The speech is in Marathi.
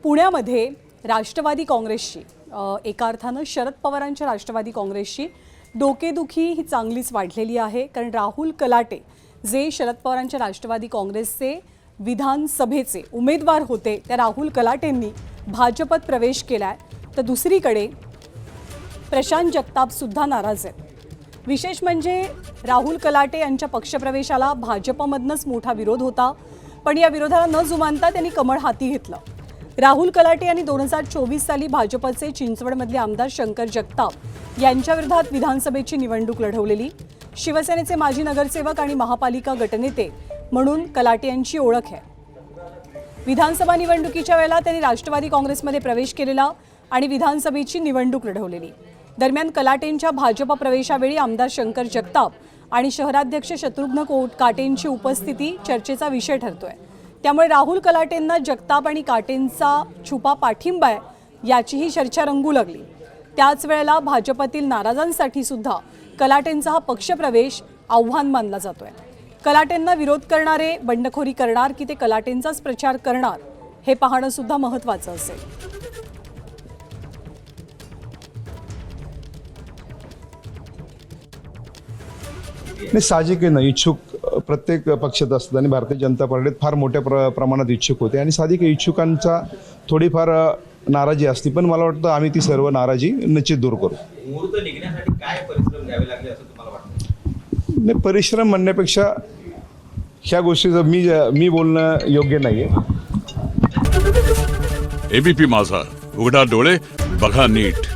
पुण्यामध्ये राष्ट्रवादी काँग्रेसची एका अर्थानं शरद पवारांच्या राष्ट्रवादी काँग्रेसची डोकेदुखी ही चांगलीच वाढलेली आहे। कारण राहुल कलाटे जे शरद पवारांच्या राष्ट्रवादी काँग्रेसचे विधानसभेचे उमेदवार होते, त्या राहुल कलाटेंनी भाजपत प्रवेश केलाय। तर दुसरीकडे प्रशांत जगताप सुद्धा नाराज आहेत। विशेष म्हणजे राहुल कलाटे यांच्या पक्षप्रवेशाला भाजपमधनच मोठा विरोध होता, पण या विरोधाला न जुमानता त्यांनी कमळ हाती घेतलं। राहुल कलाटे यांनी 2024 साली भाजपचे चिंचवडमधले आमदार शंकर जगताप यांच्या विरोधात विधानसभेची निवडणूक लढवलेली। शिवसेनेचे माजी नगरसेवक आणि महापालिका गटनेते म्हणून कलाटे यांची ओळख आहे। विधानसभा निवडणुकीच्या वेळेला त्यांनी राष्ट्रवादी काँग्रेसमध्ये प्रवेश केलेला आणि विधानसभेची निवडणूक लढवलेली। दरम्यान कलाटेंच्या भाजप प्रवेशावेळी आमदार शंकर जगताप आणि शहराध्यक्ष शत्रुघ्न काटेंची उपस्थिती चर्चेचा विषय ठरतोय। त्यामुळे राहुल कलाटेंना जगताप आणि काटेंचा छुपा पाठिंबा आहे याचीही चर्चा रंगू लागली। त्याच वेळेला भाजपतील नाराजांसाठी सुद्धा कलाटेंचा हा पक्षप्रवेश आव्हान मानला जातोय। कलाटेंना विरोध करणारे बंडखोरी करणार की ते कलाटेंचाच प्रचार करणार हे पाहणं सुद्धा महत्त्वाचं असेल। नाही, साहजिक आहे ना, इच्छुक प्रत्येक पक्षात असतात आणि भारतीय जनता पार्टीत फार मोठ्या प्रमाणात इच्छुक होते आणि साहजिक इच्छुकांचा थोडीफार नाराजी असते, पण मला वाटतं आम्ही ती सर्व नाराजी निश्चित दूर करू। मुहूर्त निघण्यासाठी काय परिश्रम घ्यावे लागले असं तुम्हाला वाटतं? नाही, परिश्रम म्हणण्यापेक्षा ह्या गोष्टीचं मी बोलणं योग्य नाहीये। एबीपी माझा, उघडा डोळे बघा नीट।